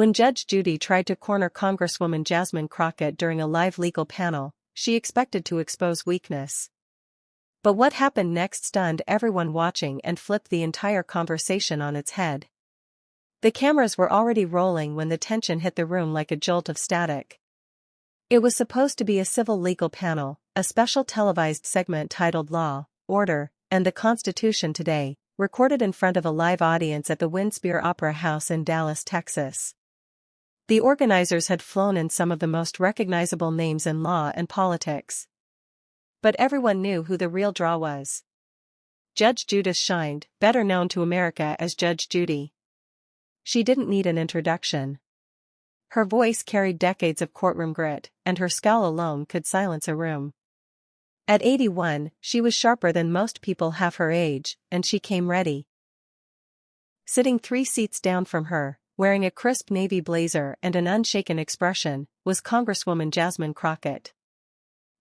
When Judge Judy tried to corner Congresswoman Jasmine Crockett during a live legal panel, she expected to expose weakness. But what happened next stunned everyone watching and flipped the entire conversation on its head. The cameras were already rolling when the tension hit the room like a jolt of static. It was supposed to be a civil legal panel, a special televised segment titled Law, Order, and the Constitution Today, recorded in front of a live audience at the Winspear Opera House in Dallas, Texas. The organizers had flown in some of the most recognizable names in law and politics. But everyone knew who the real draw was. Judge Judith shined, better known to America as Judge Judy. She didn't need an introduction. Her voice carried decades of courtroom grit, and her scowl alone could silence a room. At 81, she was sharper than most people half her age, and she came ready. Sitting 3 seats down from her, wearing a crisp navy blazer and an unshaken expression, was Congresswoman Jasmine Crockett.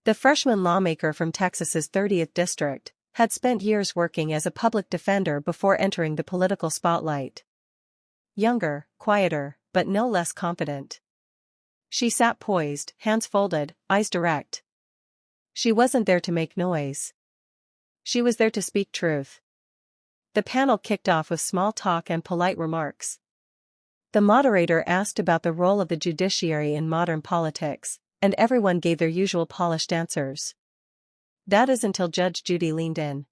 The freshman lawmaker from Texas's 30th district had spent years working as a public defender before entering the political spotlight. Younger, quieter, but no less confident. She sat poised, hands folded, eyes direct. She wasn't there to make noise. She was there to speak truth. The panel kicked off with small talk and polite remarks. The moderator asked about the role of the judiciary in modern politics, and everyone gave their usual polished answers. That is until Judge Judy leaned in.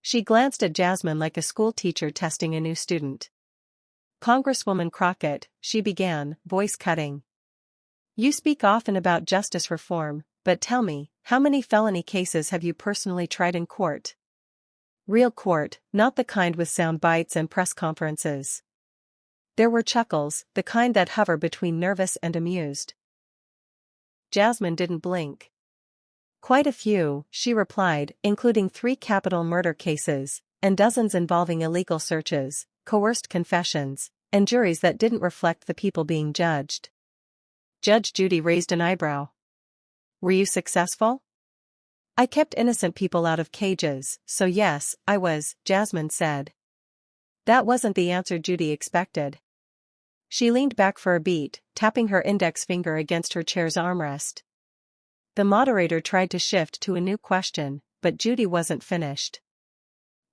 She glanced at Jasmine like a school teacher testing a new student. "Congresswoman Crockett," she began, voice cutting. "You speak often about justice reform, but tell me, how many felony cases have you personally tried in court? Real court, not the kind with sound bites and press conferences." There were chuckles, the kind that hover between nervous and amused. Jasmine didn't blink. "Quite a few," she replied, "including 3 capital murder cases, and dozens involving illegal searches, coerced confessions, and juries that didn't reflect the people being judged." Judge Judy raised an eyebrow. "Were you successful?" "I kept innocent people out of cages, so yes, I was," Jasmine said. That wasn't the answer Judy expected. She leaned back for a beat, tapping her index finger against her chair's armrest. The moderator tried to shift to a new question, but Judy wasn't finished.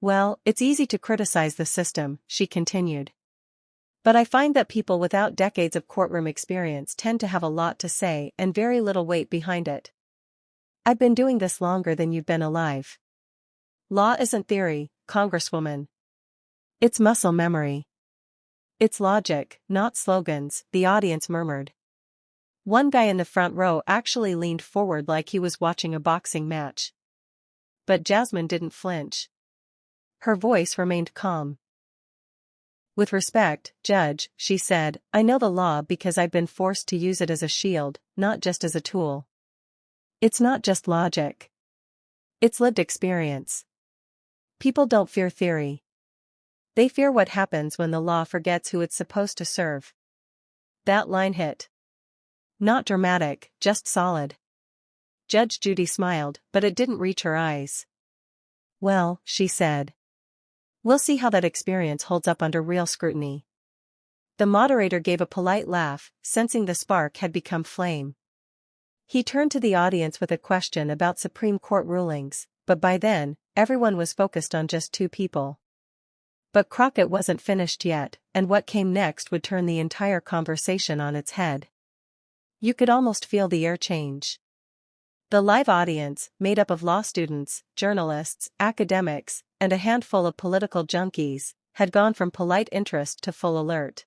"Well, it's easy to criticize the system," she continued. "But I find that people without decades of courtroom experience tend to have a lot to say and very little weight behind it. I've been doing this longer than you've been alive. Law isn't theory, Congresswoman. It's muscle memory. It's logic, not slogans," the audience murmured. One guy in the front row actually leaned forward like he was watching a boxing match. But Jasmine didn't flinch. Her voice remained calm. "With respect, Judge," she said, "I know the law because I've been forced to use it as a shield, not just as a tool. It's not just logic. It's lived experience. People don't fear theory. They fear what happens when the law forgets who it's supposed to serve." That line hit. Not dramatic, just solid. Judge Judy smiled, but it didn't reach her eyes. "Well," she said, "we'll see how that experience holds up under real scrutiny." The moderator gave a polite laugh, sensing the spark had become flame. He turned to the audience with a question about Supreme Court rulings, but by then, everyone was focused on just 2 people. But Crockett wasn't finished yet, and what came next would turn the entire conversation on its head. You could almost feel the air change. The live audience, made up of law students, journalists, academics, and a handful of political junkies, had gone from polite interest to full alert.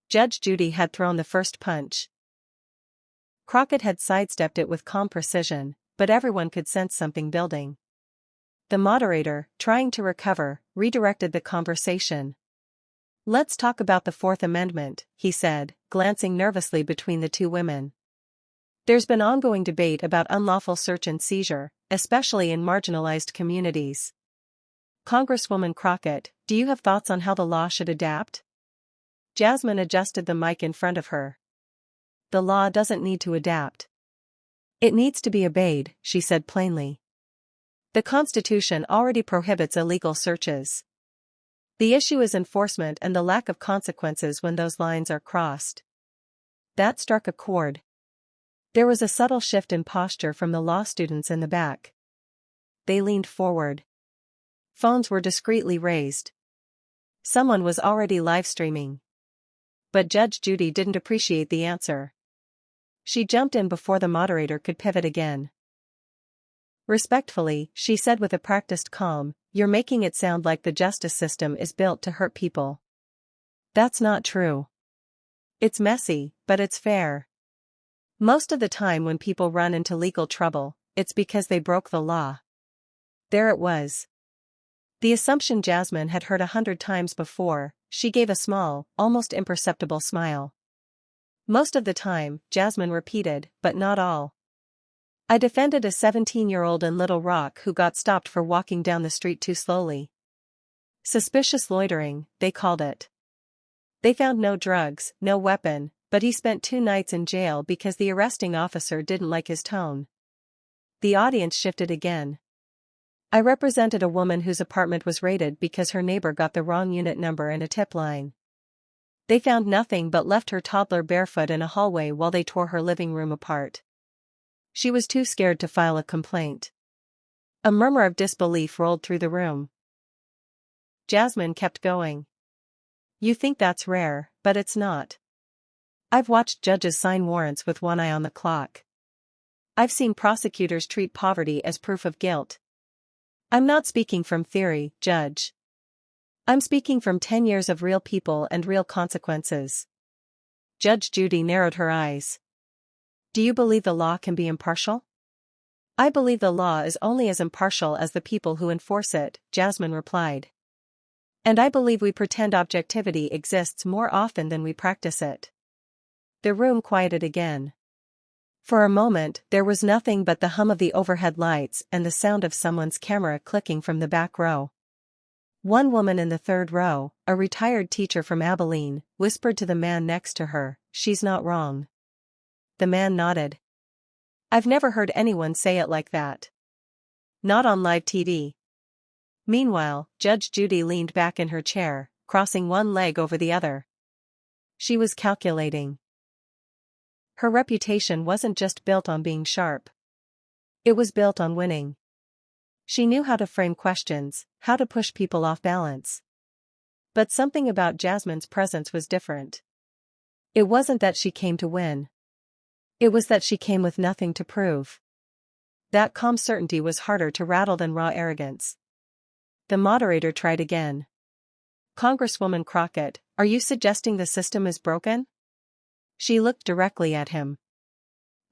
Judge Judy had thrown the first punch. Crockett had sidestepped it with calm precision, but everyone could sense something building. The moderator, trying to recover, redirected the conversation. "Let's talk about the Fourth Amendment," he said, glancing nervously between the 2 women. "There's been ongoing debate about unlawful search and seizure, especially in marginalized communities. Congresswoman Crockett, do you have thoughts on how the law should adapt?" Jasmine adjusted the mic in front of her. "The law doesn't need to adapt. It needs to be obeyed," she said plainly. "The Constitution already prohibits illegal searches. The issue is enforcement and the lack of consequences when those lines are crossed. That struck a chord. There was a subtle shift in posture from the law students in the back. They leaned forward. Phones were discreetly raised. Someone was already live streaming. But Judge Judy didn't appreciate the answer. She jumped in before the moderator could pivot again. Respectfully, she said with a practiced calm, "You're making it sound like the justice system is built to hurt people. That's not true. It's messy, but it's fair. Most of the time when people run into legal trouble, it's because they broke the law." There it was. The assumption Jasmine had heard 100 times before. She gave a small, almost imperceptible smile. Most of the time, Jasmine repeated, but not all. "I defended a 17-year-old in Little Rock who got stopped for walking down the street too slowly. Suspicious loitering, they called it. They found no drugs, no weapon, but he spent 2 nights in jail because the arresting officer didn't like his tone." The audience shifted again. "I represented a woman whose apartment was raided because her neighbor got the wrong unit number and a tip line. They found nothing but left her toddler barefoot in a hallway while they tore her living room apart. She was too scared to file a complaint." A murmur of disbelief rolled through the room. Jasmine kept going. "You think that's rare, but it's not. I've watched judges sign warrants with one eye on the clock. I've seen prosecutors treat poverty as proof of guilt. I'm not speaking from theory, Judge. I'm speaking from 10 years of real people and real consequences." Judge Judy narrowed her eyes. "Do you believe the law can be impartial?" "I believe the law is only as impartial as the people who enforce it," Jasmine replied. "And I believe we pretend objectivity exists more often than we practice it." The room quieted again. For a moment, there was nothing but the hum of the overhead lights and the sound of someone's camera clicking from the back row. One woman in the third row, a retired teacher from Abilene, whispered to the man next to her, "She's not wrong." The man nodded. "I've never heard anyone say it like that. Not on live TV." Meanwhile, Judge Judy leaned back in her chair, crossing one leg over the other. She was calculating. Her reputation wasn't just built on being sharp. It was built on winning. She knew how to frame questions, how to push people off balance. But something about Jasmine's presence was different. It wasn't that she came to win. It was that she came with nothing to prove. That calm certainty was harder to rattle than raw arrogance. The moderator tried again. "Congresswoman Crockett, are you suggesting the system is broken?" She looked directly at him.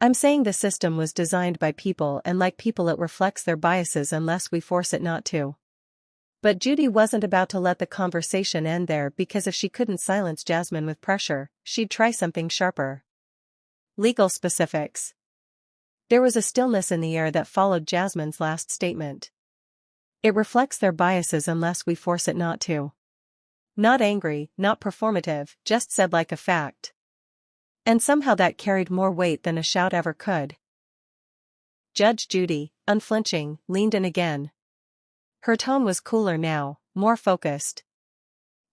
"I'm saying the system was designed by people, and like people it reflects their biases unless we force it not to." But Judy wasn't about to let the conversation end there, because if she couldn't silence Jasmine with pressure, she'd try something sharper. "Legal specifics." There was a stillness in the air that followed Jasmine's last statement. "It reflects their biases unless we force it not to." Not angry, not performative, just said like a fact. And somehow that carried more weight than a shout ever could. Judge Judy, unflinching, leaned in again. Her tone was cooler now, more focused.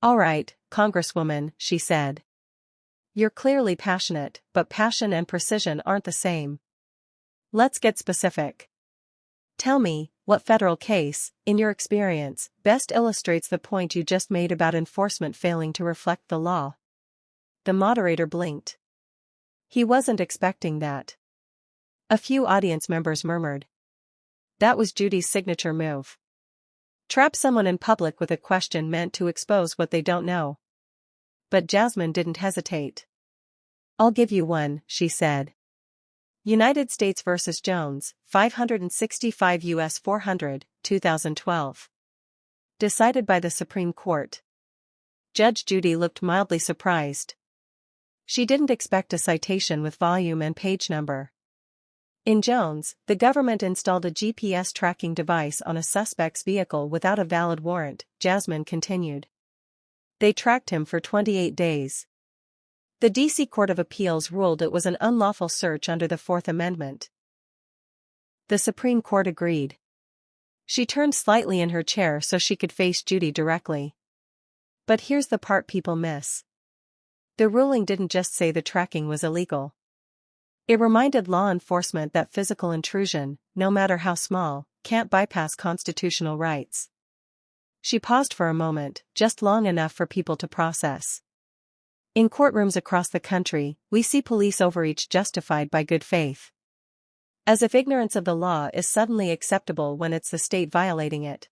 "All right, Congresswoman," she said. "You're clearly passionate, but passion and precision aren't the same. Let's get specific. Tell me, what federal case, in your experience, best illustrates the point you just made about enforcement failing to reflect the law?" The moderator blinked. He wasn't expecting that. A few audience members murmured. That was Judy's signature move. Trap someone in public with a question meant to expose what they don't know. But Jasmine didn't hesitate. "I'll give you one," she said. United States v. Jones, 565 U.S. 400, 2012. Decided by the Supreme Court. Judge Judy looked mildly surprised. She didn't expect a citation with volume and page number. In Jones, the government installed a GPS tracking device on a suspect's vehicle without a valid warrant, Jasmine continued. They tracked him for 28 days. The D.C. Court of Appeals ruled it was an unlawful search under the Fourth Amendment. The Supreme Court agreed. She turned slightly in her chair so she could face Judy directly. But here's the part people miss. The ruling didn't just say the tracking was illegal. It reminded law enforcement that physical intrusion, no matter how small, can't bypass constitutional rights. She paused for a moment, just long enough for people to process. In courtrooms across the country, we see police overreach justified by good faith. As if ignorance of the law is suddenly acceptable when it's the state violating it.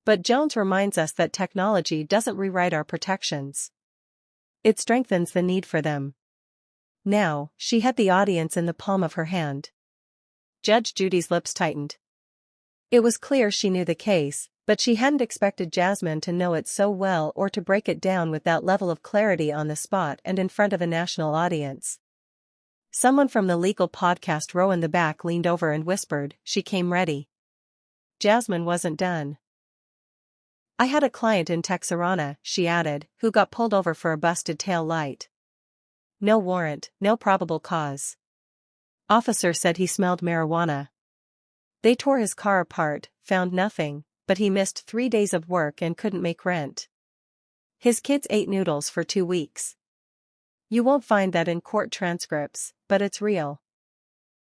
But Jones reminds us that technology doesn't rewrite our protections. It strengthens the need for them. Now, she had the audience in the palm of her hand. Judge Judy's lips tightened. It was clear she knew the case, but she hadn't expected Jasmine to know it so well or to break it down with that level of clarity on the spot and in front of a national audience. Someone from the legal podcast row in the back leaned over and whispered, "She came ready." Jasmine wasn't done. "I had a client in Texarkana," she added, "who got pulled over for a busted tail light. No warrant, no probable cause. Officer said he smelled marijuana. They tore his car apart, found nothing, but he missed 3 days of work and couldn't make rent. His kids ate noodles for 2 weeks. You won't find that in court transcripts, but it's real."